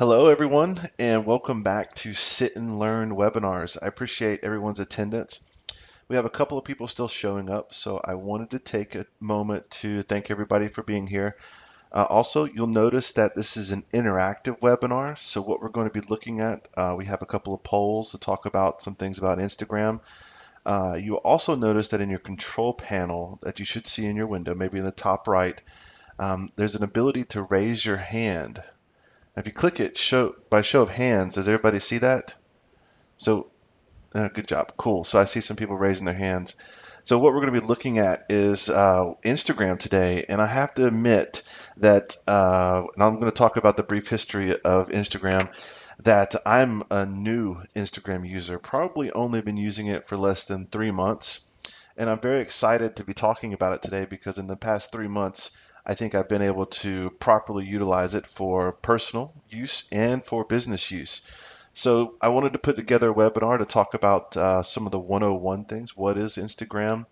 Hello, everyone, and welcome back to Sit and Learn webinars. I appreciate everyone's attendance. We have a couple of people still showing up, so I wanted to take a moment to thank everybody for being here. Also, you'll notice that this is an interactive webinar, so what we're going to be looking at, we have a couple of polls to talk about some things about Instagram. You'll also notice that in your control panel that you should see in your window, maybe in the top right, there's an ability to raise your hand. If you click it by show of hands, does everybody see that? So, good job. Cool. So I see some people raising their hands. So what we're going to be looking at is Instagram today, and I have to admit that, and I'm going to talk about the brief history of Instagram, that I'm a new Instagram user, probably only been using it for less than 3 months, and I'm very excited to be talking about it today because in the past 3 months, I think I've been able to properly utilize it for personal use and for business use. So I wanted to put together a webinar to talk about some of the 101 things. What is Instagram?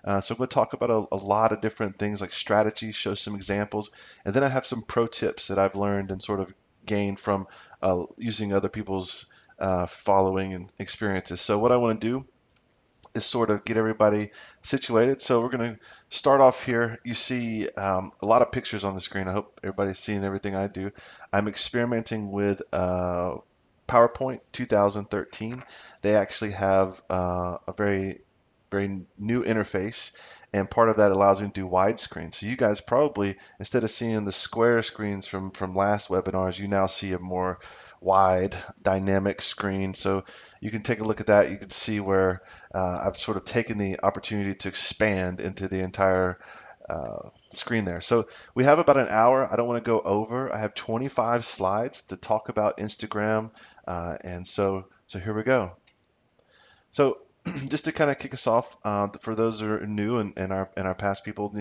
So I'm going to talk about a lot of different things like strategies, show some examples, and then I have some pro tips that I've learned and sort of gained from using other people's following and experiences. So what I want to do is sort of get everybody situated. So we're going to start off here. You see a lot of pictures on the screen. I hope everybody's seeing everything I do. I'm experimenting with PowerPoint 2013. They actually have a very new interface, and part of that allows me to do widescreen. So you guys probably, instead of seeing the square screens from last webinars, you now see a more wide dynamic screen. So you can take a look at that. You can see where I've sort of taken the opportunity to expand into the entire screen there. So we have about an hour. I don't want to go over. I have 25 slides to talk about Instagram, and so here we go. So just to kind of kick us off, for those that are new and our past people,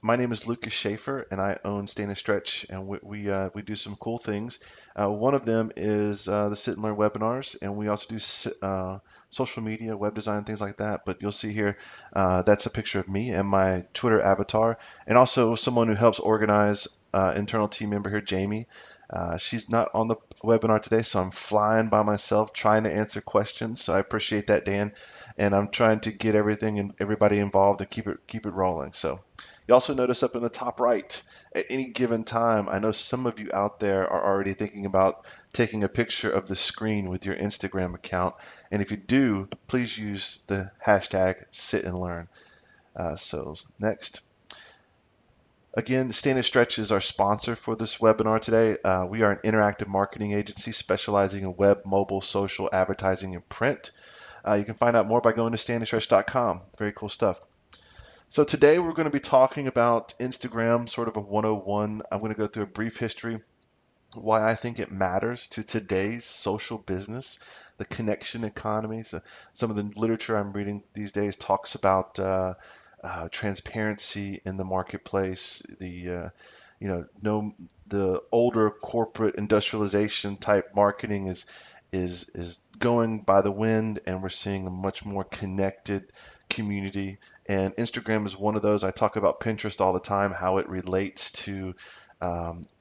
my name is Lucas Schaefer, and I own Stand and Stretch, and we do some cool things. One of them is the Sit and Learn webinars, and we also do social media, web design, things like that. But you'll see here, that's a picture of me and my Twitter avatar, and also someone who helps organize internal team member here, Jamie. She's not on the webinar today, so I'm flying by myself trying to answer questions. So I appreciate that, Dan, and I'm trying to get everything and everybody involved and keep it rolling. So you also notice up in the top right, at any given time, I know some of you out there are already thinking about taking a picture of the screen with your Instagram account, and if you do, please use the hashtag #SitAndLearn. So next. Again, Stand and Stretch is our sponsor for this webinar today. We are an interactive marketing agency specializing in web, mobile, social, advertising, and print. You can find out more by going to standandstretch.com. Very cool stuff. So today we're going to be talking about Instagram, sort of a 101. I'm going to go through a brief history, why I think it matters to today's social business, the connection economy. So some of the literature I'm reading these days talks about transparency in the marketplace, the older corporate industrialization type marketing is going by the wind, and we're seeing a much more connected community. And Instagram is one of those. I talk about Pinterest all the time, how it relates to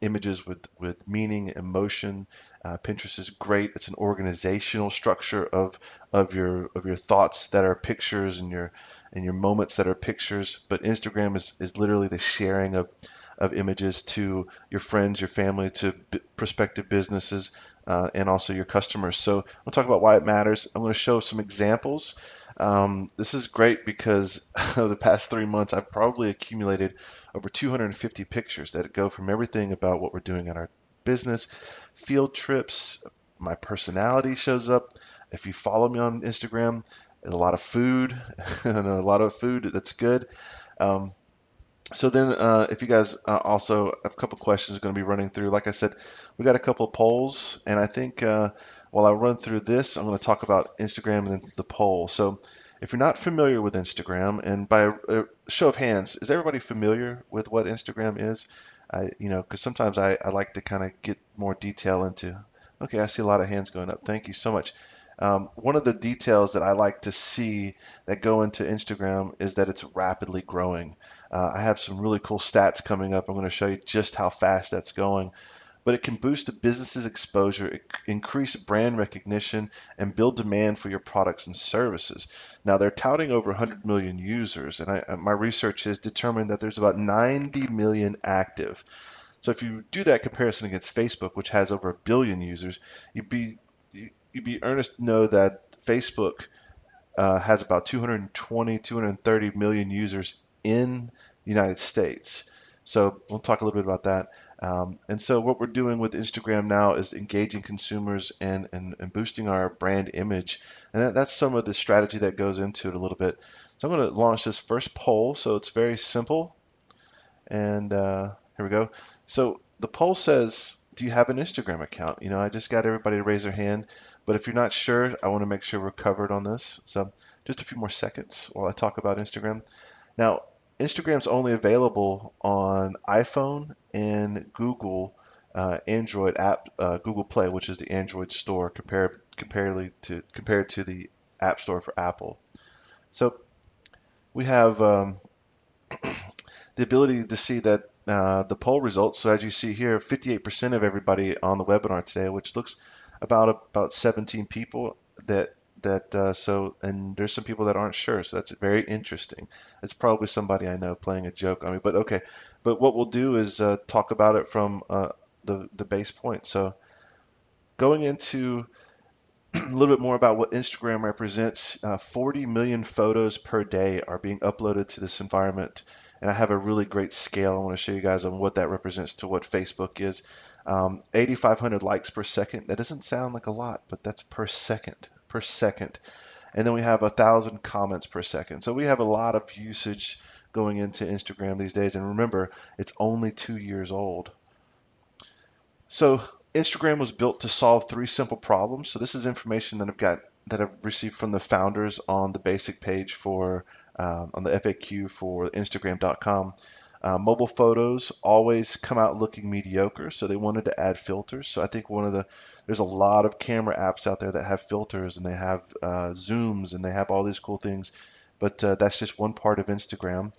images with meaning, emotion. Pinterest is great. It's an organizational structure of your thoughts that are pictures and your moments that are pictures. But Instagram is literally the sharing of images to your friends, your family, to prospective businesses, and also your customers. So we'll talk about why it matters. I'm going to show some examples. This is great because over the past 3 months, I've probably accumulated over 250 pictures that go from everything about what we're doing in our business, field trips, my personality shows up. If you follow me on Instagram, a lot of food, and a lot of food that's good. So then if you guys also have a couple questions going to be running through. Like I said, we got a couple polls, and I think while I run through this, I'm going to talk about Instagram and then the poll. So if you're not familiar with Instagram, and by a show of hands, is everybody familiar with what Instagram is? Because sometimes I like to kind of get more detail into. Okay, I see a lot of hands going up. Thank you so much. One of the details that I like to see that go into Instagram is that it's rapidly growing. I have some really cool stats coming up. I'm going to show you just how fast that's going. but it can boost a business's exposure, increase brand recognition, and build demand for your products and services. Now, they're touting over 100 million users, and my research has determined that there's about 90 million active. So if you do that comparison against Facebook, which has over 1 billion users, you'd be earnest to know that Facebook has about 220, 230 million users in the United States. So we'll talk a little bit about that. And so what we're doing with Instagram now is engaging consumers and boosting our brand image. And that's some of the strategy that goes into it a little bit. So I'm going to launch this first poll. So it's very simple. And here we go. So the poll says, do you have an Instagram account? You know, I just got everybody to raise their hand. But if you're not sure, I want to make sure we're covered on this. So just a few more seconds while I talk about Instagram. Now, Instagram's only available on iPhone and Google Android app, Google Play, which is the Android store compared to the App Store for Apple. So we have the ability to see that the poll results. So as you see here, 58% of everybody on the webinar today, which looks about 17 people and there's some people that aren't sure, so that's very interesting. It's probably somebody I know playing a joke on me, but okay. But what we'll do is talk about it from the base point. So going into a little bit more about what Instagram represents, 40 million photos per day are being uploaded to this environment. And I have a really great scale I want to show you guys on what that represents to what Facebook is. 8,500 likes per second. That doesn't sound like a lot, but that's per second. And then we have 1,000 comments per second. So we have a lot of usage going into Instagram these days. And remember, it's only 2 years old. So Instagram was built to solve 3 simple problems. So this is information that I've received from the founders on the basic page for on the FAQ for Instagram.com. Mobile photos always come out looking mediocre, so they wanted to add filters. So I think there's a lot of camera apps out there that have filters and they have zooms and they have all these cool things, but that's just one part of Instagram.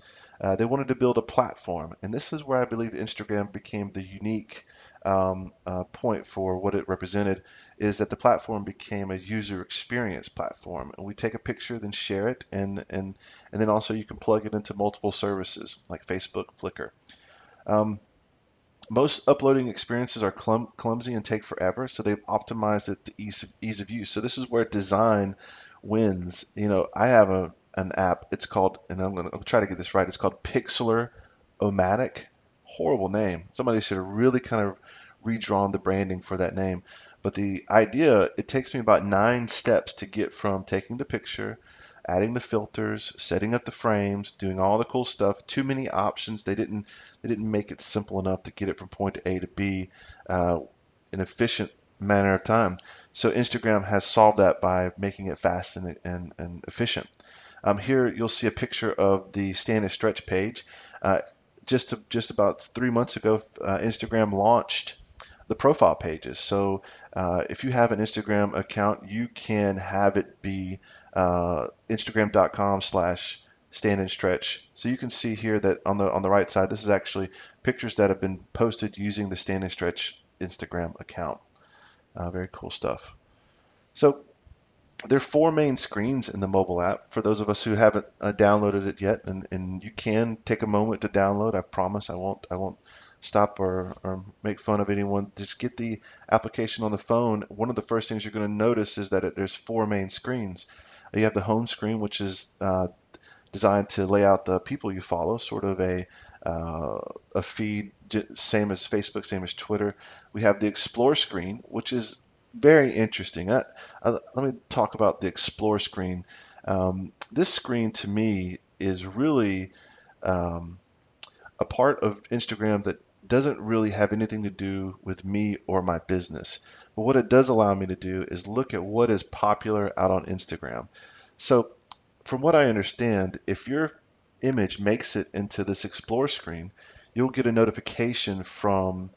They wanted to build a platform, and this is where I believe Instagram became the unique point for what it represented, is that the platform became a user experience platform, and we take a picture, then share it, and then also you can plug it into multiple services like Facebook, Flickr. Most uploading experiences are clumsy and take forever, so they've optimized it to ease of use. So this is where design wins. You know, I have an app. It's called, and I'll try to get this right. It's called Pixlr-O-Matic. Horrible name. Somebody should have really kind of redrawn the branding for that name. But the idea, it takes me about 9 steps to get from taking the picture, adding the filters, setting up the frames, doing all the cool stuff. Too many options. They didn't make it simple enough to get it from point A to B in an efficient manner of time. So Instagram has solved that by making it fast and efficient. Here you'll see a picture of the stand and stretch page. Just about 3 months ago, Instagram launched the profile pages. So if you have an Instagram account, you can have it be Instagram.com/stand and stretch. So you can see here that on the right side, this is actually pictures that have been posted using the stand and stretch Instagram account. Very cool stuff. So there are 4 main screens in the mobile app for those of us who haven't downloaded it yet, and you can take a moment to download. I promise I won't stop or make fun of anyone. Just get the application on the phone. One of the first things you're going to notice is that there's 4 main screens. You have the home screen, which is designed to lay out the people you follow, sort of a feed, same as Facebook, same as Twitter. We have the explore screen, which is very interesting. Let me talk about the explore screen. This screen to me is really a part of Instagram that doesn't really have anything to do with me or my business. But what it does allow me to do is look at what is popular out on Instagram. So from what I understand, if your image makes it into this explore screen, you'll get a notification from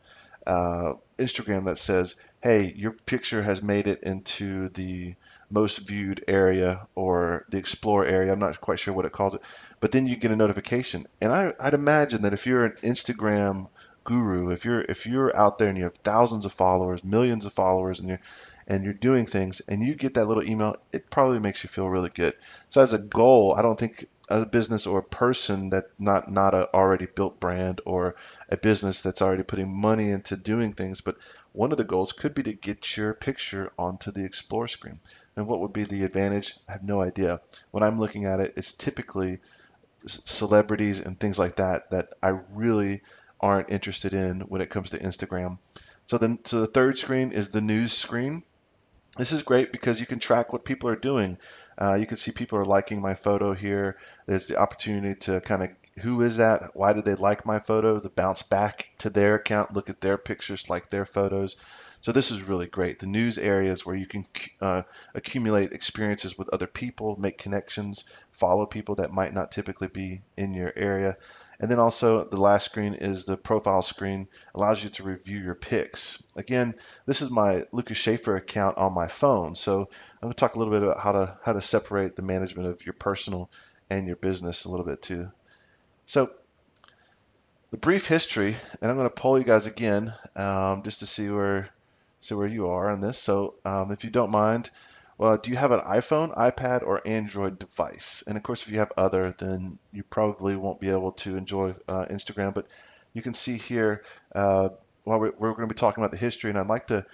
Instagram that says, hey, your picture has made it into the most viewed area or the explore area. I'm not quite sure what it calls it, but then you get a notification. And I'd imagine that if you're an Instagram guru, if you're out there and you have thousands of followers, millions of followers, and you're doing things, and you get that little email, it probably makes you feel really good. So as a goal, I don't think a business or a person that not a already built brand or a business that's already putting money into doing things, but one of the goals could be to get your picture onto the Explore screen. And what would be the advantage? I have no idea. When I'm looking at it, it's typically celebrities and things like that that I really aren't interested in when it comes to Instagram. So the third screen is the news screen. This is great because you can track what people are doing. You can see people are liking my photo here. There's the opportunity to kind of, who is that? Why did they like my photo? To bounce back to their account, look at their pictures, like their photos. So this is really great. The news areas where you can accumulate experiences with other people, make connections, follow people that might not typically be in your area. And then also the last screen is the profile screen, allows you to review your pics. Again, this is my Lucas Schaefer account on my phone. So I'm going to talk a little bit about how to separate the management of your personal and your business a little bit too. So the brief history, and I'm going to poll you guys again just to see where you are on this. So if you don't mind, well, do you have an iPhone, iPad, or Android device? And of course, if you have other, then you probably won't be able to enjoy Instagram. But you can see here, while we're going to be talking about the history, and I'd like to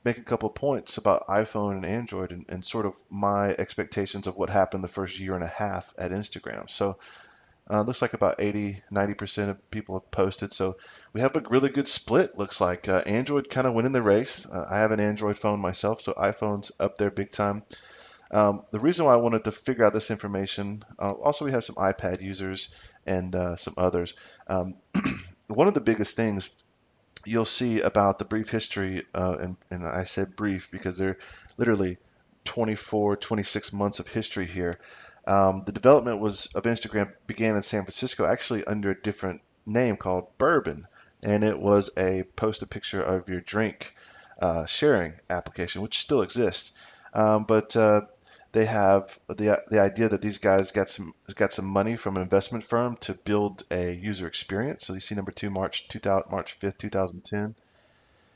make a couple points about iPhone and Android and sort of my expectations of what happened the first year and a half at Instagram. So looks like about 80–90% of people have posted, so we have a really good split. Looks like Android kind of winning the race. I have an Android phone myself, so iPhone's up there big time. The reason why I wanted to figure out this information, also we have some iPad users and some others. One of the biggest things you'll see about the brief history, and I said brief because they're literally 26 months of history here. The development of Instagram began in San Francisco, actually under a different name called Bourbon, and it was a post a picture of your drink sharing application, which still exists. But they have the idea that these guys got some money from an investment firm to build a user experience. So you see number 2, March 5th, 2010, and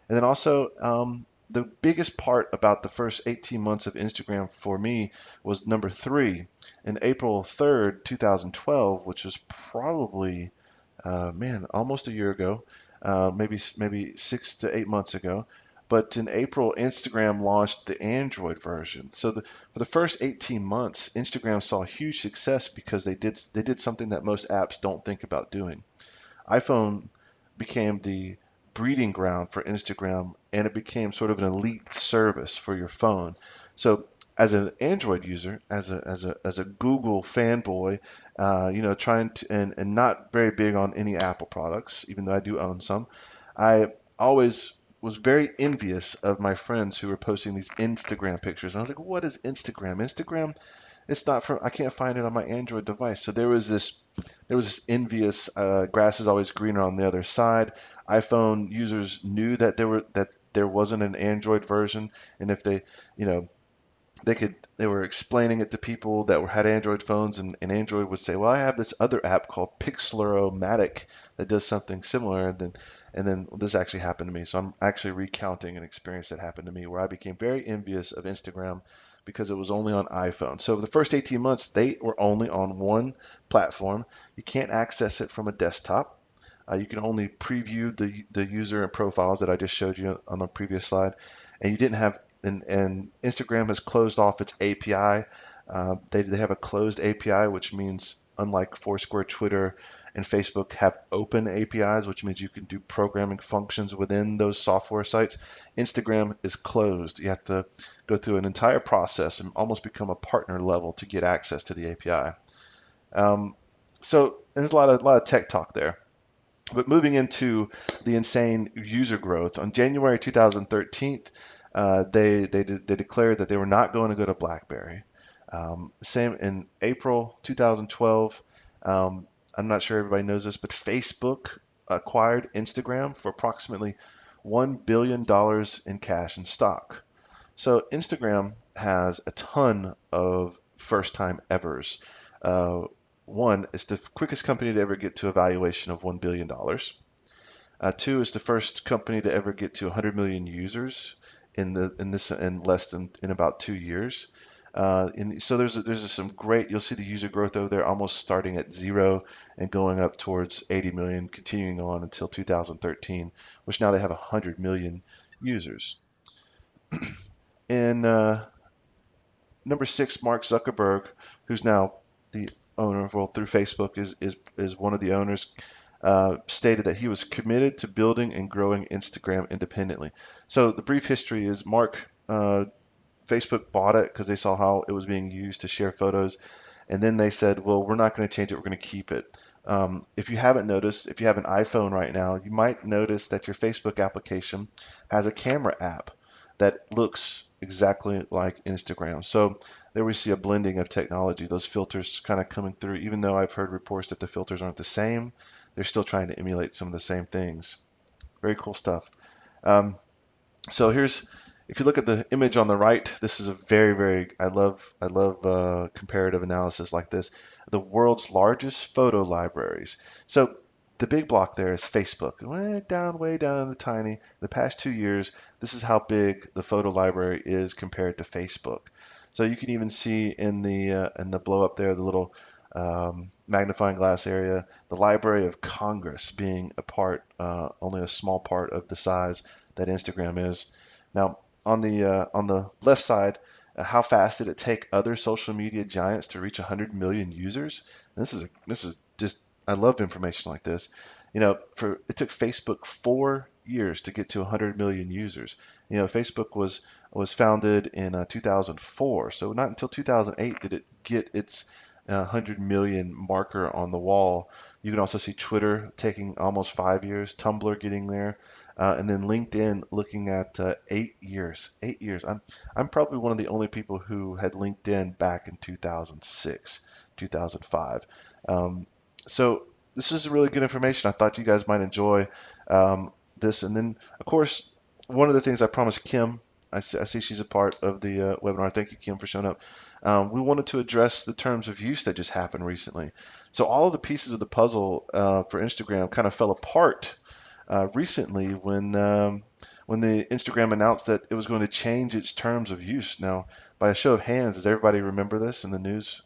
then also the biggest part about the first 18 months of Instagram for me was number 3, in April 3rd, 2012, which was probably, almost a year ago, maybe 6 to 8 months ago. But in April, Instagram launched the Android version. So for the first 18 months, Instagram saw huge success because they did something that most apps don't think about doing. iPhone became the breeding ground for Instagram, and it became sort of an elite service for your phone. So as an Android user, as a Google fanboy, trying to and not very big on any Apple products, even though I do own some, I always was very envious of my friends who were posting these Instagram pictures. And I was like, what is Instagram? Instagram, it's not from, I can't find it on my Android device. So there was this envious, grass is always greener on the other side. iPhone users knew that there wasn't an Android version, and if they were explaining it to people that had Android phones, and Android would say, well, I have this other app called Pixlr-O-Matic that does something similar, and then this actually happened to me. So I'm actually recounting an experience that happened to me where I became very envious of Instagram because it was only on iPhone. So the first 18 months, they were only on one platform. You can't access it from a desktop. You can only preview the user and profiles that I just showed you on the previous slide. And you didn't have, and Instagram has closed off its API. They have a closed API, which means unlike Foursquare, Twitter, and Facebook have open APIs, which means you can do programming functions within those software sites. Instagram is closed. You have to go through an entire process and almost become a partner level to get access to the API. So there's a lot of tech talk there. But moving into the insane user growth, on January 2013, they declared that they were not going to go to BlackBerry. Same in April 2012. I'm not sure everybody knows this, but Facebook acquired Instagram for approximately $1 billion in cash and stock. So Instagram has a ton of first-time evers. One, it's the quickest company to ever get to a valuation of $1 billion. Two, is the first company to ever get to 100 million users in less than in about 2 years. And so there's some great, you'll see the user growth over there almost starting at 0 and going up towards 80 million, continuing on until 2013, which now they have 100 million users. And number 6, Mark Zuckerberg, who's now the owner, well, through Facebook, is one of the owners, stated that he was committed to building and growing Instagram independently. So the brief history is Mark, Facebook bought it because they saw how it was being used to share photos, and then they said, well, we're not going to change it, we're going to keep it. If you haven't noticed, if you have an iPhone right now, you might notice that your Facebook application has a camera app that looks exactly like Instagram. So there we see a blending of technology, those filters kind of coming through. Even though I've heard reports that the filters aren't the same, they're still trying to emulate some of the same things. Very cool stuff. So if you look at the image on the right, this is a very, I love comparative analysis like this. The world's largest photo libraries. So the big block there is Facebook. Way down in the tiny. The past 2 years, this is how big the photo library is compared to Facebook. So you can even see in the blow up there, the little magnifying glass area, the Library of Congress being only a small part of the size that Instagram is. Now, on the left side, how fast did it take other social media giants to reach 100 million users? This is just, I love information like this. It took Facebook 4 years to get to 100 million users. Facebook was founded in 2004, so not until 2008 did it get its 100 million marker on the wall. You can also see Twitter taking almost 5 years, Tumblr getting there, and then LinkedIn looking at 8 years. 8 years. I'm probably one of the only people who had LinkedIn back in 2006, 2005. So this is really good information. I thought you guys might enjoy this. And then, of course, one of the things I promised Kim, I see she's a part of the webinar. Thank you, Kim, for showing up. We wanted to address the terms of use that just happened recently. So all of the pieces of the puzzle for Instagram kind of fell apart recently when the Instagram announced that it was going to change its terms of use. Now, by a show of hands, does everybody remember this in the news?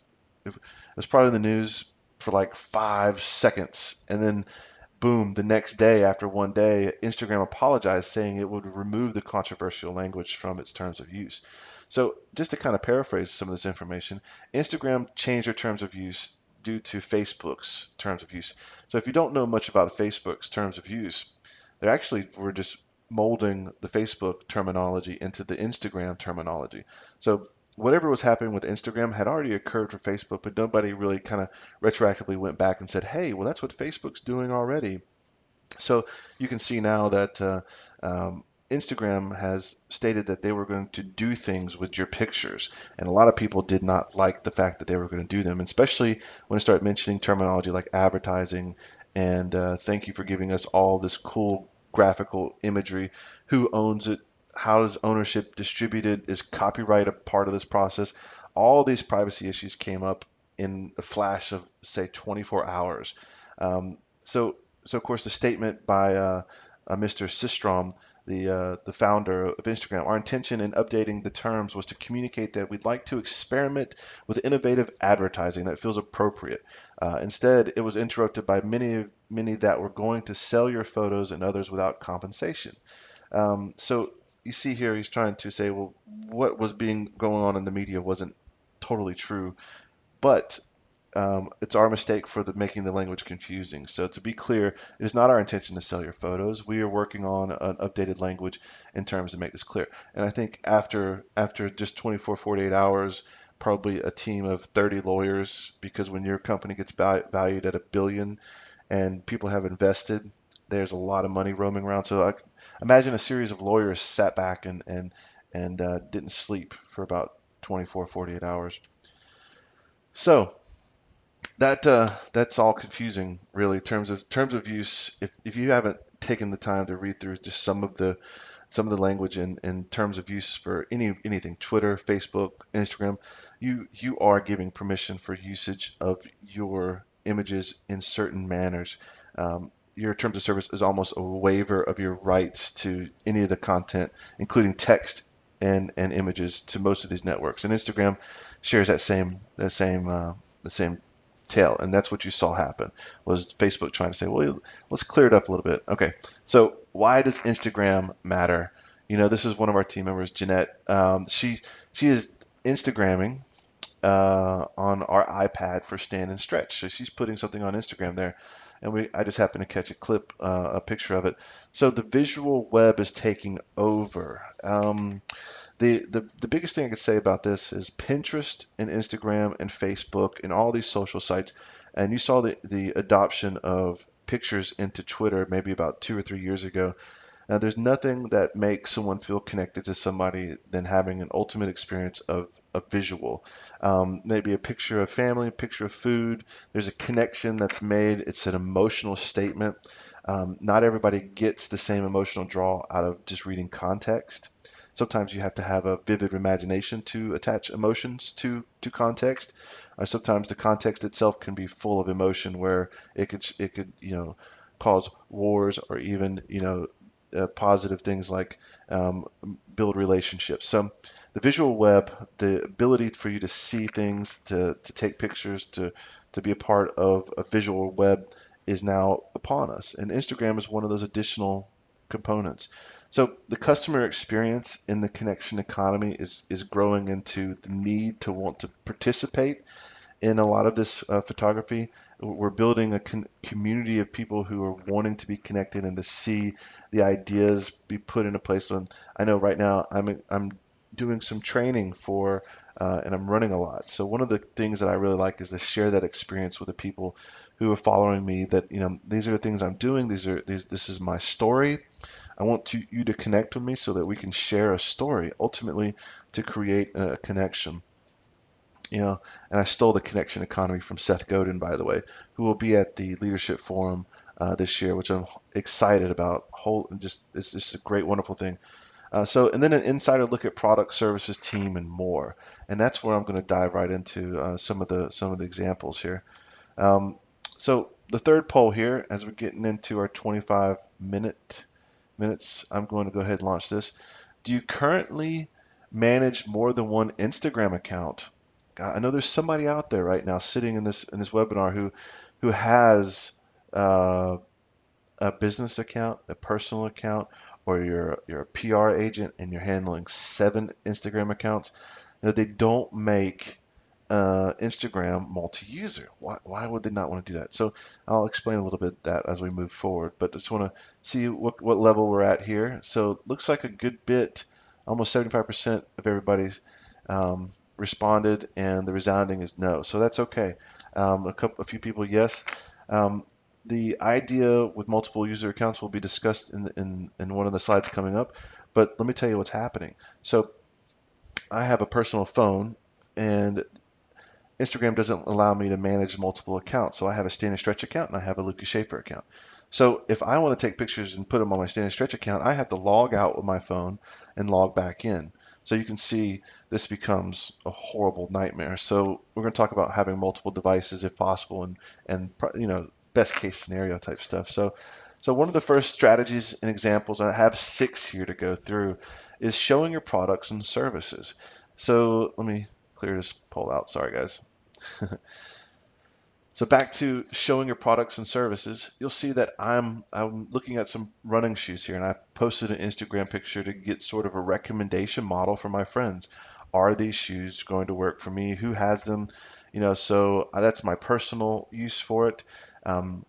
It was probably in the news for like 5 seconds, and then boom, the next day, after 1 day, Instagram apologized, saying it would remove the controversial language from its terms of use. So just to kind of paraphrase some of this information, Instagram changed their terms of use due to Facebook's terms of use. So if you don't know much about Facebook's terms of use, they actually were just molding the Facebook terminology into the Instagram terminology. So whatever was happening with Instagram had already occurred for Facebook, but nobody really kind of retroactively went back and said, hey, well, that's what Facebook's doing already. So you can see now that Instagram has stated that they were going to do things with your pictures, and a lot of people did not like the fact that they were going to do them, especially when they start mentioning terminology like advertising and thank you for giving us all this cool graphical imagery. Who owns it? How is ownership distributed? Is copyright a part of this process? All these privacy issues came up in a flash of, say, 24 hours. So of course, the statement by Mr. Systrom, the founder of Instagram, our intention in updating the terms was to communicate that we'd like to experiment with innovative advertising that feels appropriate. Instead, it was interrupted by many that were going to sell your photos and others without compensation. So you see here, he's trying to say, well, what was going on in the media wasn't totally true, but it's our mistake for making the language confusing. So to be clear, it is not our intention to sell your photos. We are working on an updated language in terms to make this clear. And I think after just 24, 48 hours, probably a team of 30 lawyers, because when your company gets valued at $1 billion and people have invested, there's a lot of money roaming around. So I imagine a series of lawyers sat back and didn't sleep for about 24, 48 hours. So that's all confusing, really. Terms of use. If you haven't taken the time to read through just some of the language in terms of use for anything, Twitter, Facebook, Instagram, you are giving permission for usage of your images in certain manners. your terms of service is almost a waiver of your rights to any of the content, including text and images, to most of these networks. And Instagram shares that same tail, and that's what you saw happen, was Facebook trying to say, well, let's clear it up a little bit. Okay, so why does Instagram matter? This is one of our team members, Jeanette. She is Instagramming on our iPad for Stand and Stretch. So she's putting something on Instagram there, and I just happened to catch a picture of it. So the visual web is taking over. The biggest thing I could say about this is Pinterest and Instagram and Facebook and all these social sites, and you saw the adoption of pictures into Twitter maybe about 2 or 3 years ago. Now, there's nothing that makes someone feel connected to somebody than having an ultimate experience of a visual. Maybe a picture of family, a picture of food. There's a connection that's made. It's an emotional statement. Not everybody gets the same emotional draw out of just reading context. Sometimes you have to have a vivid imagination to attach emotions to context. Sometimes the context itself can be full of emotion, where it could cause wars, or even positive things like build relationships. So the visual web, the ability for you to see things, to take pictures, to be a part of a visual web, is now upon us. And Instagram is one of those additional components. So the customer experience in the connection economy is growing into the need to want to participate in a lot of this photography. We're building a community of people who are wanting to be connected and to see the ideas be put into place. So I know right now I'm doing some training for and I'm running a lot. So one of the things that I really like is to share that experience with the people who are following me, that these are the things I'm doing. This is my story. I want you to connect with me so that we can share a story, ultimately to create a connection. And I stole the connection economy from Seth Godin, by the way, who will be at the Leadership Forum this year, which I'm excited about. It's just a great, wonderful thing. And then an insider look at product, services, team, and more. And that's where I'm going to dive right into some of the examples here. So the third poll here, as we're getting into our 25 minutes, I'm going to go ahead and launch this. Do you currently manage more than one Instagram account? I know there's somebody out there right now sitting in this webinar who has a business account, a personal account, or you're a PR agent and you're handling 7 Instagram accounts. They don't make Instagram multi-user. Why would they not want to do that? So I'll explain a little bit that as we move forward, but I just want to see what level we're at here. So it looks like a good bit, almost 75% of everybody responded, and the resounding is no. So that's okay. A few people yes. The idea with multiple user accounts will be discussed in one of the slides coming up, but let me tell you what's happening. So I have a personal phone, and Instagram doesn't allow me to manage multiple accounts. So I have a Stand and Stretch account and I have a Lucas Schaefer account. So if I want to take pictures and put them on my Stand and Stretch account, I have to log out with my phone and log back in. So you can see this becomes a horrible nightmare. So we're going to talk about having multiple devices if possible, and best case scenario type stuff. So one of the first strategies and examples, and I have 6 here to go through, is showing your products and services. So let me clear this poll out. Sorry, guys. So back to showing your products and services, you'll see that I'm looking at some running shoes here, and I posted an Instagram picture to get sort of a recommendation model for my friends. Are these shoes going to work for me? Who has them? So that's my personal use for it. I'm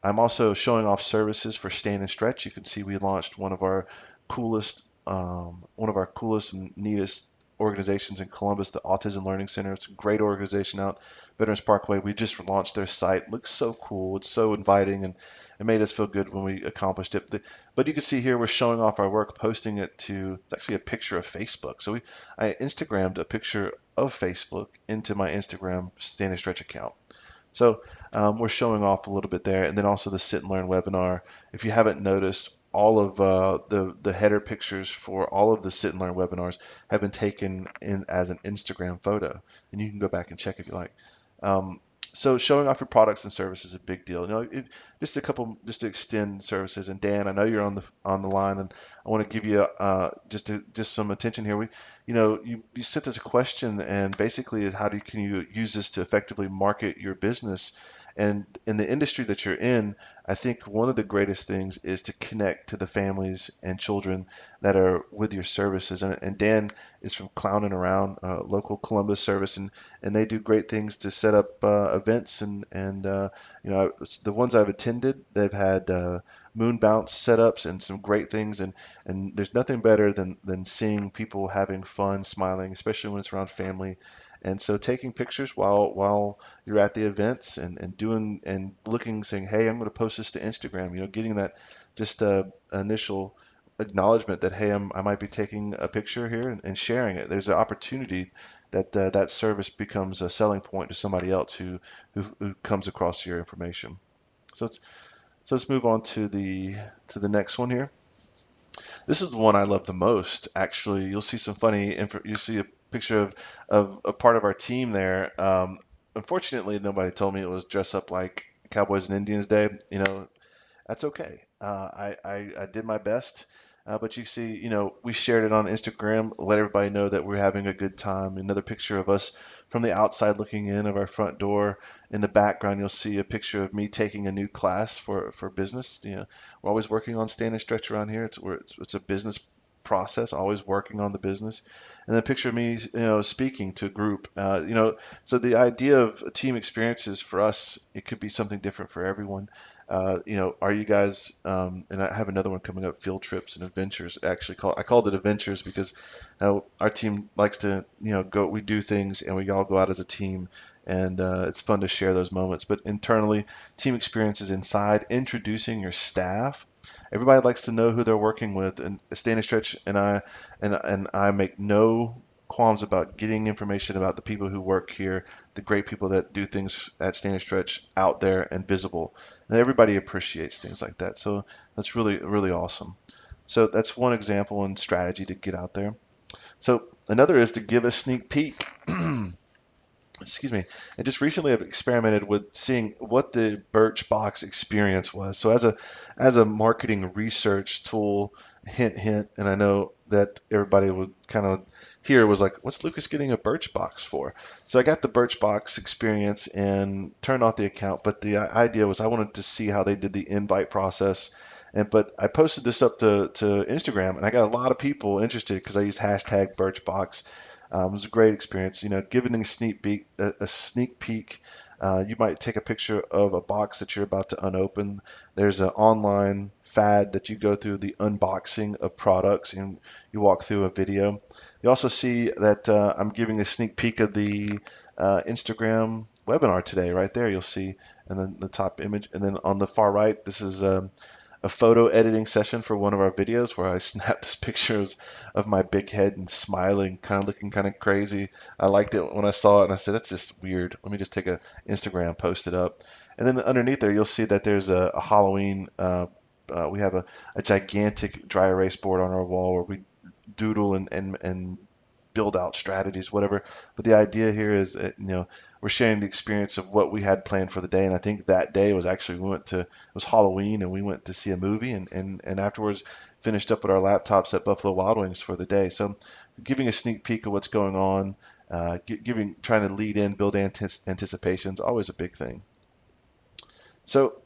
also showing off services for Stand and Stretch. You can see we launched one of our coolest and neatest organizations in Columbus, the Autism Learning Center. It's a great organization out Veterans Parkway. We just launched their site. It looks so cool. It's so inviting, and it made us feel good when we accomplished it. But you can see here we're showing off our work, posting it to, it's actually a picture of Facebook. So I Instagrammed a picture of Facebook into my Instagram Stand and Stretch account. So we're showing off a little bit there. And then also the Sit and Learn webinar. If you haven't noticed, all of the header pictures for all of the Sit and Learn webinars have been taken in as an Instagram photo, and you can go back and check if you like. So showing off your products and services is a big deal. Just to extend services. And Dan, I know you're on the line, and I want to give you just some attention here. You sent us a question, and basically, can you use this to effectively market your business? And in the industry that you're in, I think one of the greatest things is to connect to the families and children that are with your services. And Dan is from Clowning Around, local Columbus service, and they do great things to set up events. The ones I've attended, they've had moon bounce setups and some great things. And there's nothing better than seeing people having fun, smiling, especially when it's around family. And so taking pictures while you're at the events and doing and looking, saying, hey, I'm going to post this to Instagram, getting that just initial acknowledgement that, hey, I might be taking a picture here and sharing it. There's an opportunity that service becomes a selling point to somebody else who comes across your information. So let's move on to the next one here. This is the one I love the most, actually. You'll see some funny you see a picture of a part of our team there. Unfortunately, nobody told me it was dress up like Cowboys and Indians Day. That's okay. I did my best. But you see, we shared it on Instagram, let everybody know that we're having a good time. Another picture of us from the outside looking in of our front door. In the background, you'll see a picture of me taking a new class for business. We're always working on Stand and Stretch around here. It's a business process, always working on the business. And then a picture of me, speaking to a group. So the idea of team experiences for us, it could be something different for everyone. Are you guys, and I have another one coming up, field trips and adventures. Actually, I called it adventures because our team likes to, we do things and we all go out as a team, and it's fun to share those moments. But internally, team experiences inside, introducing your staff. Everybody likes to know who they're working with, and Stand and Stretch and I make no qualms about getting information about the people who work here, the great people that do things at Stand and Stretch out there and visible. And everybody appreciates things like that. So that's really, really awesome. So that's one example and strategy to get out there. So another is to give a sneak peek. Excuse me. And just recently I've experimented with seeing what the Birchbox experience was. So as a marketing research tool, hint, hint, and I know that everybody would kind of hear was like, what's Lucas getting a Birchbox for? So I got the Birchbox experience and turned off the account, but the idea was I wanted to see how they did the invite process. But I posted this up to Instagram, and I got a lot of people interested because I used hashtag Birchbox. It was a great experience. Giving a sneak peek. You might take a picture of a box that you're about to unopen. There's an online fad that you go through the unboxing of products, and you walk through a video. You also see that I'm giving a sneak peek of the Instagram webinar today. Right there, you'll see, and then the top image, and then on the far right, this is a photo editing session for one of our videos where I snapped this pictures of my big head and smiling, kind of looking kind of crazy. I liked it when I saw it, and I said, that's just weird. Let me just take a Instagram, post it up. And then underneath there, you'll see that there's a Halloween, we have a gigantic dry erase board on our wall where we doodle and build out strategies, whatever. But the idea here is that, we're sharing the experience of what we had planned for the day. And I think that day was actually, it was Halloween, and we went to see a movie and afterwards finished up with our laptops at Buffalo Wild Wings for the day. So giving a sneak peek of what's going on, trying to lead in, build anticipations, always a big thing. So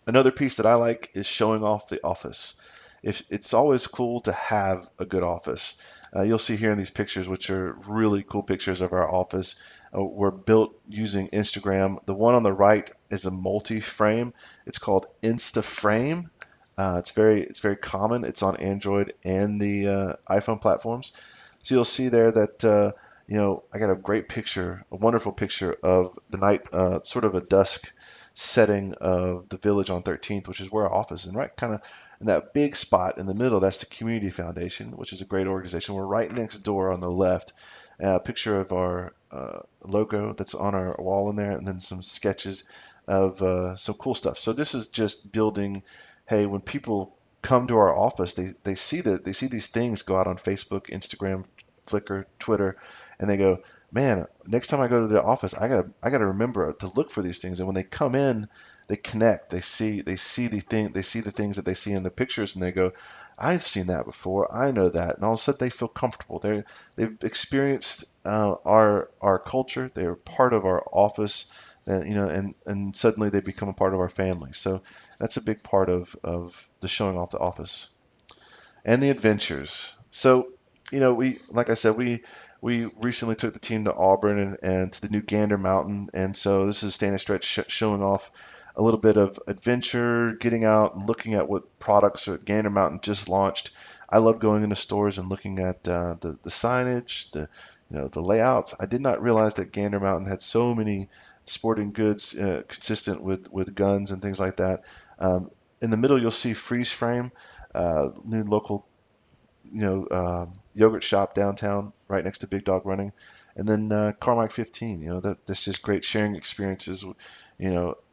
another piece that I like is showing off the office. It's always cool to have a good office. You'll see here in these pictures, which are really cool pictures of our office. We're built using Instagram. The one on the right is a multi-frame. It's called InstaFrame. It's very common. It's on Android and the iPhone platforms. So you'll see there that I got a great picture, a wonderful picture of the night, sort of a dusk setting of the village on 13th, which is where our office is. And right kind of in that big spot in the middle, that's the Community Foundation, which is a great organization. We're right next door on the left. A picture of our logo that's on our wall in there, and then some sketches of some cool stuff. So this is just building, hey, when people come to our office, they see these things go out on Facebook, Instagram, Flickr, Twitter, and they go, man, next time I go to the office, I gotta remember to look for these things. And when they come in, they connect. They see the things that they see in the pictures, and they go, I've seen that before. I know that. And all of a sudden, they feel comfortable. They've experienced our culture. They're part of our office, and suddenly they become a part of our family. So that's a big part of the showing off the office and the adventures. So, like I said, we recently took the team to Auburn and to the new Gander Mountain, and so this is Stand and Stretch showing off a little bit of adventure, getting out and looking at what products Gander Mountain just launched. I love going into stores and looking at the signage, the layouts. I did not realize that Gander Mountain had so many sporting goods consistent with guns and things like that. In the middle, you'll see Freeze Frame, new local yogurt shop downtown, right next to Big Dog Running, and then Carmike 15. That's just great sharing experiences.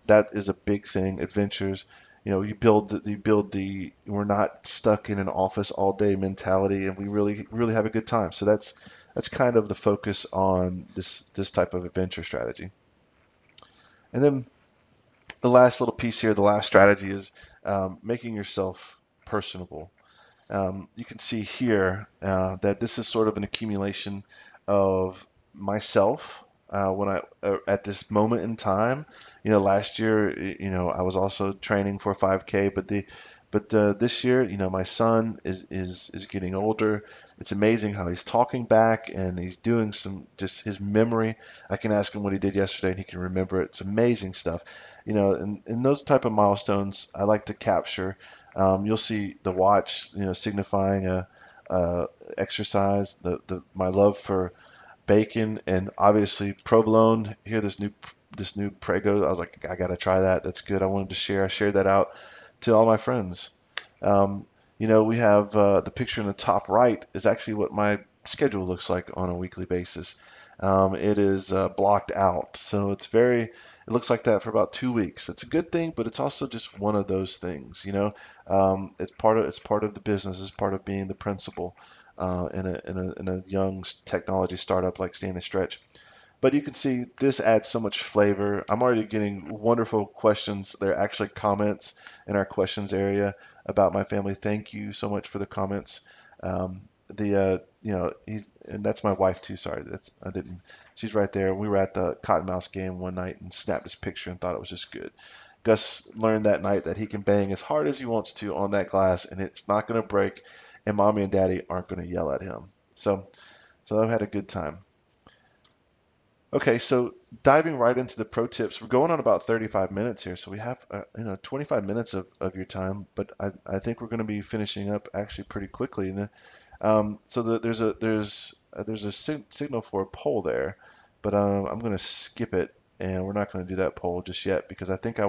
That is a big thing. Adventures. You build the we're not stuck in an office all day mentality, and we really have a good time. So that's kind of the focus on this type of adventure strategy. And then the last little piece here, the last strategy is making yourself personable. You can see here that this is sort of an accumulation of myself when at this moment in time. Last year, I was also training for a 5K, but this year, my son is getting older. It's amazing how he's talking back and he's doing just his memory. I can ask him what he did yesterday and he can remember it. It's amazing stuff. And those type of milestones I like to capture. You'll see the watch, signifying a exercise, my love for bacon, and obviously provolone. Here, this new Prego. I was like, I gotta try that. That's good. I wanted to share. I shared that out to all my friends. We have the picture in the top right is actually what my schedule looks like on a weekly basis. It is blocked out, so it looks like that for about 2 weeks. It's a good thing, but it's also just one of those things. It's part of the business. It's part of being the principal in a young technology startup like Stand and Stretch. But you can see this adds so much flavor. I'm already getting wonderful questions. They're actually comments in our questions area about my family. Thank you so much for the comments. And that's my wife too. Sorry, she's right there. We were at the Cottonmouth game one night and snapped this picture and thought it was just good. Gus learned that night that he can bang as hard as he wants to on that glass and it's not going to break, and mommy and daddy aren't going to yell at him. So I've had a good time. Okay, so diving right into the pro tips, we're going on about 35 minutes here, so we have 25 minutes of your time, but I think we're going to be finishing up actually pretty quickly. So there's a signal for a poll there, but I'm going to skip it, and we're not going to do that poll just yet because I think I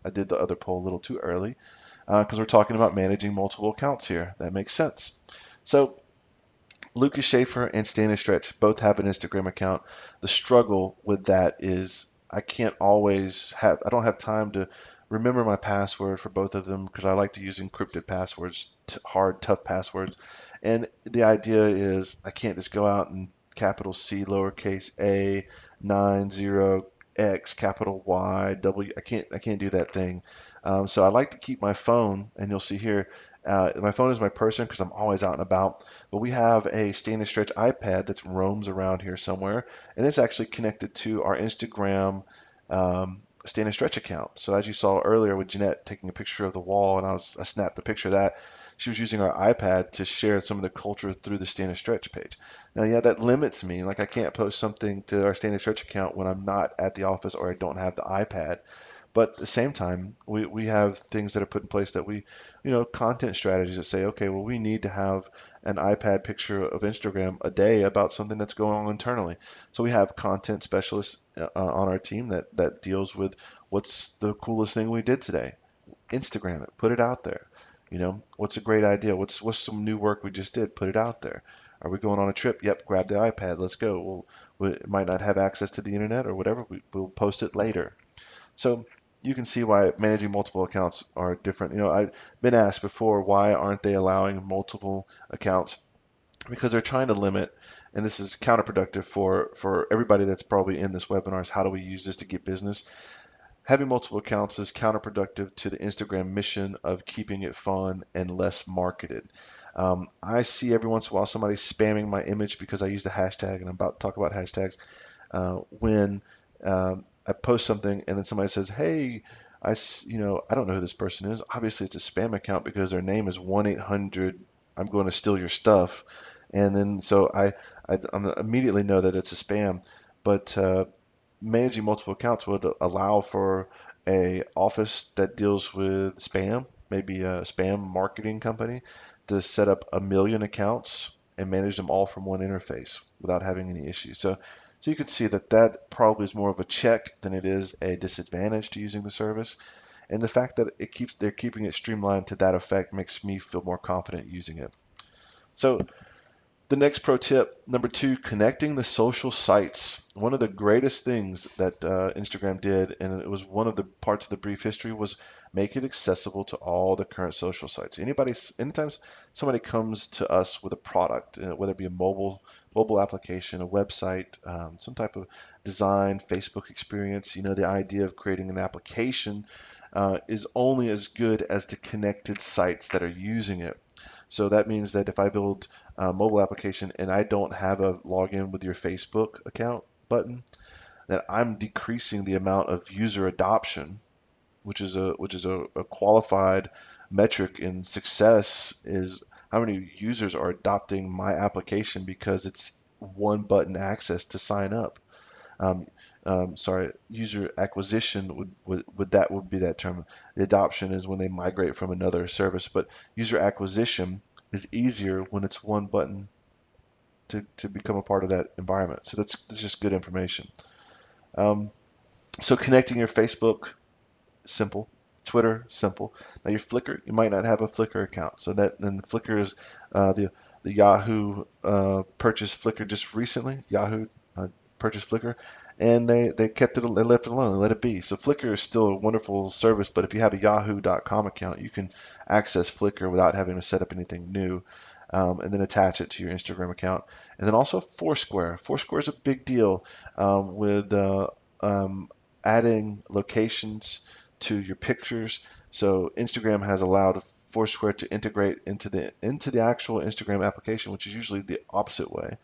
did the other poll a little too early because we're talking about managing multiple accounts here. That makes sense. So Lucas Schaefer and Stand and Stretch both have an Instagram account. The struggle with that is I don't have time to remember my password for both of them because I like to use encrypted passwords, hard, tough passwords. And the idea is I can't just go out and capital C, lowercase a, 90, X, capital Y, W. I can't do that thing. So I like to keep my phone, and you'll see here, my phone is my person because I'm always out and about. But we have a Stand and Stretch iPad that roams around here somewhere, and it's actually connected to our Instagram Stand and Stretch account. So as you saw earlier with Jeanette taking a picture of the wall, and I snapped a picture of that. She was using our iPad to share some of the culture through the Stand and Stretch page. Now, yeah, that limits me. Like I can't post something to our Stand and Stretch account when I'm not at the office or I don't have the iPad. But at the same time, we have things that are put in place that content strategies that say, okay, well, we need to have an iPad picture of Instagram a day about something that's going on internally. So we have content specialists on our team that deals with what's the coolest thing we did today. Instagram it, put it out there. What's a great idea? What's some new work we just did? Put it out there. Are we going on a trip? Yep, grab the iPad. Let's go. We might not have access to the internet or whatever. We'll post it later. So you can see why managing multiple accounts are different. I've been asked before, why aren't they allowing multiple accounts because they're trying to limit, and this is counterproductive for everybody that's probably in this webinar, is how do we use this to get business? Having multiple accounts is counterproductive to the Instagram mission of keeping it fun and less marketed. I see every once in a while somebody spamming my image because I use the hashtag, and I'm about to talk about hashtags, when I post something and then somebody says, hey, I don't know who this person is. Obviously, it's a spam account because their name is 1-800 I'm going to steal your stuff. And then so I immediately know that it's a spam. But managing multiple accounts would allow for a office that deals with spam, maybe a spam marketing company, to set up 1,000,000 accounts and manage them all from one interface without having any issues. So you can see that that probably is more of a check than it is a disadvantage to using the service. And the fact that they're keeping it streamlined to that effect makes me feel more confident using it. So the next pro tip, number 2, connecting the social sites. One of the greatest things that Instagram did, and it was one of the parts of the brief history, was make it accessible to all the current social sites. Anytime somebody comes to us with a product, whether it be a mobile application, a website, some type of design, Facebook experience, the idea of creating an application is only as good as the connected sites that are using it. So that means that if I build a mobile application and I don't have a login with your Facebook account button, that I'm decreasing the amount of user adoption, which is a qualified metric in success, is how many users are adopting my application because it's one button access to sign up. User acquisition would be that term. The adoption is when they migrate from another service, but user acquisition is easier when it's one button to become a part of that environment. So that's just good information. So connecting your Facebook, simple. Twitter, simple. Now your Flickr, you might not have a Flickr account. So then Flickr is the Yahoo purchased Flickr just recently. Yahoo purchased Flickr, and they left it alone, they let it be. So Flickr is still a wonderful service, but if you have a yahoo.com account, you can access Flickr without having to set up anything new, and then attach it to your Instagram account. And then also Foursquare. Foursquare is a big deal with adding locations to your pictures. So Instagram has allowed Foursquare to integrate into the actual Instagram application, which is usually the opposite way.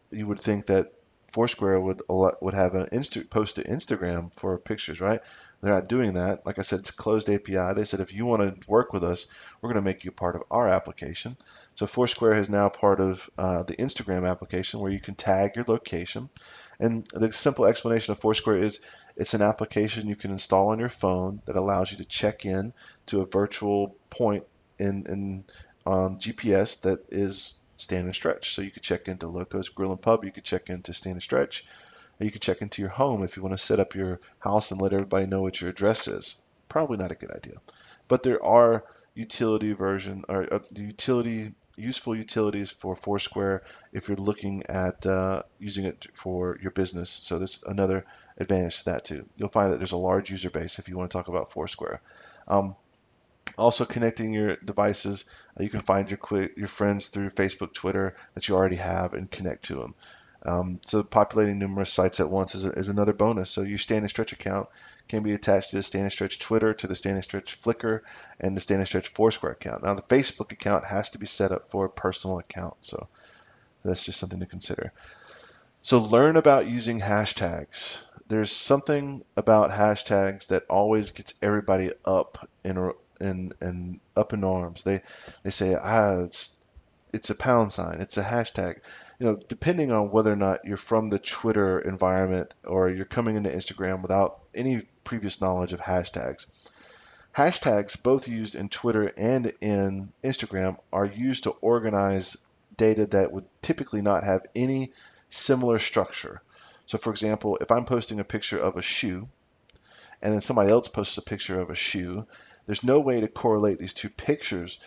You would think that Foursquare would have an post to Instagram for pictures, right? They're not doing that. Like I said, it's a closed API. They said if you want to work with us, we're going to make you part of our application. So Foursquare is now part of the Instagram application where you can tag your location. And the simple explanation of Foursquare is it's an application you can install on your phone that allows you to check in to a virtual point on GPS that is Stand and Stretch. So you could check into Loco's Grill and Pub, you could check into Stand and Stretch, or you could check into your home if you want to set up your house and let everybody know what your address is. Probably not a good idea. But there are useful utilities for Foursquare if you're looking at using it for your business. So there's another advantage to that too. You'll find that there's a large user base if you want to talk about Foursquare. Also connecting your devices, you can find your friends through Facebook, Twitter that you already have and connect to them. So populating numerous sites at once is another bonus. So your Stand and Stretch account can be attached to the Stand and Stretch Twitter, to the Stand and Stretch Flickr, and the Stand and Stretch Foursquare account. Now the Facebook account has to be set up for a personal account, so that's just something to consider. So learn about using hashtags. There's something about hashtags that always gets everybody up in arms. They say, it's a pound sign, it's a hashtag. Depending on whether or not you're from the Twitter environment or you're coming into Instagram without any previous knowledge of hashtags. Hashtags, both used in Twitter and in Instagram, are used to organize data that would typically not have any similar structure. So for example, if I'm posting a picture of a shoe and then somebody else posts a picture of a shoe, there's no way to correlate these two pictures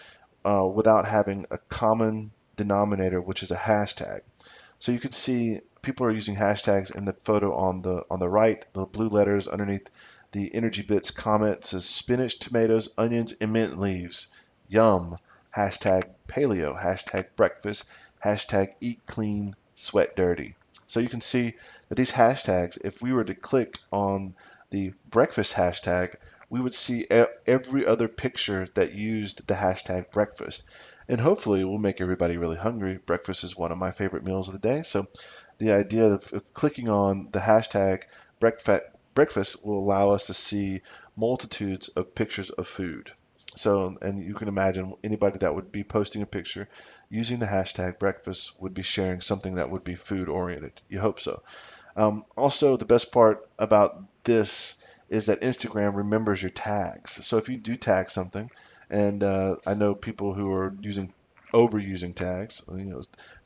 without having a common denominator, which is a hashtag. So you can see people are using hashtags in the photo on the right. The blue letters underneath the Energy Bits comment says spinach, tomatoes, onions, and mint leaves. Yum. hashtag paleo, hashtag breakfast, hashtag eat clean, sweat dirty. So you can see that these hashtags, if we were to click on the breakfast hashtag, we would see every other picture that used the hashtag breakfast. And hopefully it will make everybody really hungry. Breakfast is one of my favorite meals of the day. So the idea of clicking on the hashtag breakfast will allow us to see multitudes of pictures of food. So, and you can imagine anybody that would be posting a picture using the hashtag breakfast would be sharing something that would be food oriented. You hope so. Also, the best part about this is that Instagram remembers your tags. So if you do tag something, and I know people who are overusing tags,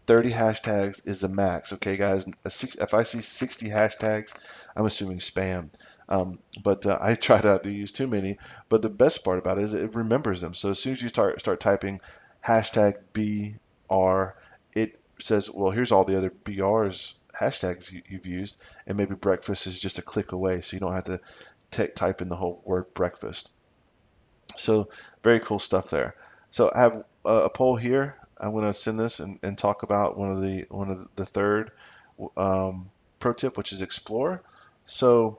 30 hashtags is the max. Okay, guys, if I see 60 hashtags, I'm assuming spam. But I try not to use too many. But the best part about it is it remembers them. So as soon as you start typing hashtag BR, it says, well, here's all the other BRs hashtags you've used, and maybe breakfast is just a click away, so you don't have to type in the whole word breakfast. So very cool stuff there. So I have a poll here. I'm going to send this and talk about one of the third pro tip, which is explore. So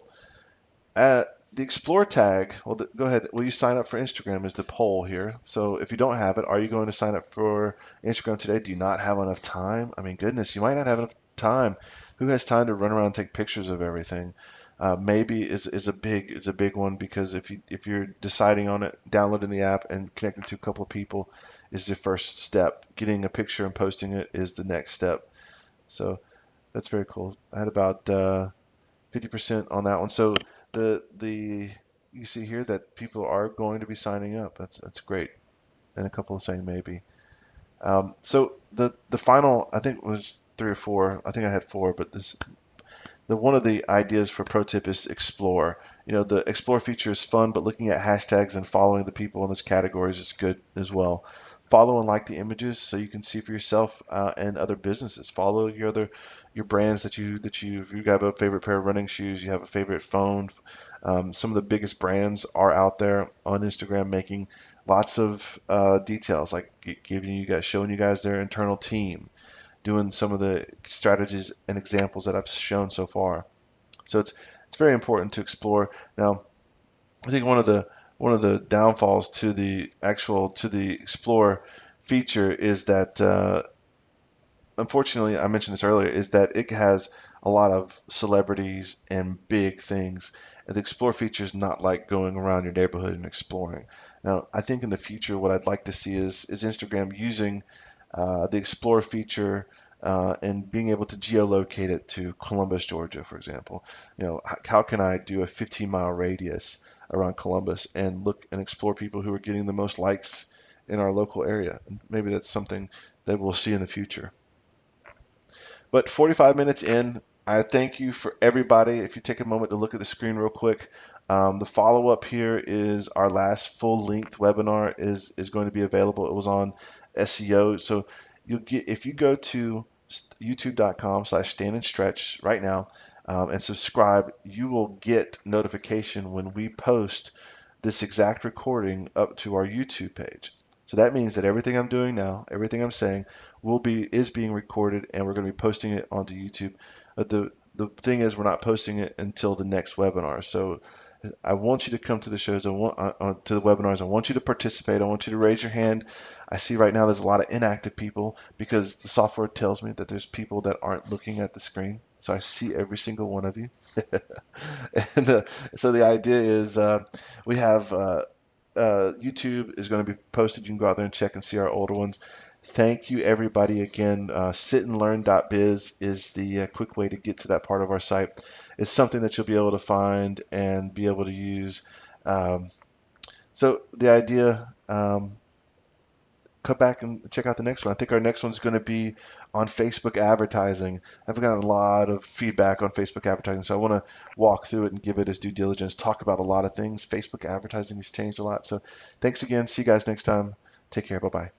at the explore tag, well, go ahead. Will you sign up for Instagram is the poll here. So if you don't have it, are you going to sign up for Instagram today? Do you not have enough time? I mean, goodness, you might not have enough time. Who has time to run around and take pictures of everything? Maybe is a big one, because if you're deciding on it, downloading the app and connecting to a couple of people is the first step. Getting a picture and posting it is the next step. So that's very cool. I had about 50% on that one. So you see here that people are going to be signing up. That's great. And a couple of saying maybe. So the final, I think, was 3 or 4. I think I had 4, but one of the ideas for pro tip is explore. The explore feature is fun, but looking at hashtags and following the people in those categories is good as well. Follow and like the images so you can see for yourself and other businesses. Follow your brands that you if you have a favorite pair of running shoes, you have a favorite phone. Some of the biggest brands are out there on Instagram making lots of details, like showing you guys their internal team, doing some of the strategies and examples that I've shown so far. So it's very important to explore. Now, I think one of the downfalls to the explore feature is that unfortunately, I mentioned this earlier, is that it has a lot of celebrities and big things. And the explore feature is not like going around your neighborhood and exploring. Now, I think in the future, what I'd like to see is Instagram using the explore feature and being able to geolocate it to Columbus, Georgia, for example. How can I do a 15-mile radius around Columbus and look and explore people who are getting the most likes in our local area? And maybe that's something that we'll see in the future. But 45 minutes in, I thank you for everybody. If you take a moment to look at the screen real quick, the follow-up here is our last full-length webinar is going to be available. It was on SEO. So if you go to youtube.com/standandstretch right now and subscribe, you will get notification when we post this exact recording up to our YouTube page. So that means that everything I'm doing now, everything I'm saying is being recorded, and we're going to be posting it onto YouTube. But the thing is, we're not posting it until the next webinar. So I want you to come to the shows. To the webinars. I want you to participate. I want you to raise your hand. I see right now there's a lot of inactive people because the software tells me that there's people that aren't looking at the screen. So I see every single one of you. And so the idea is we have YouTube is going to be posted. You can go out there and check and see our older ones. Thank you, everybody. Again, sitandlearn.biz is the quick way to get to that part of our site. It's something that you'll be able to find and be able to use. So the idea, come back and check out the next one. I think our next one's going to be on Facebook advertising. I've gotten a lot of feedback on Facebook advertising, so I want to walk through it and give it its due diligence, talk about a lot of things. Facebook advertising has changed a lot. So thanks again. See you guys next time. Take care. Bye-bye.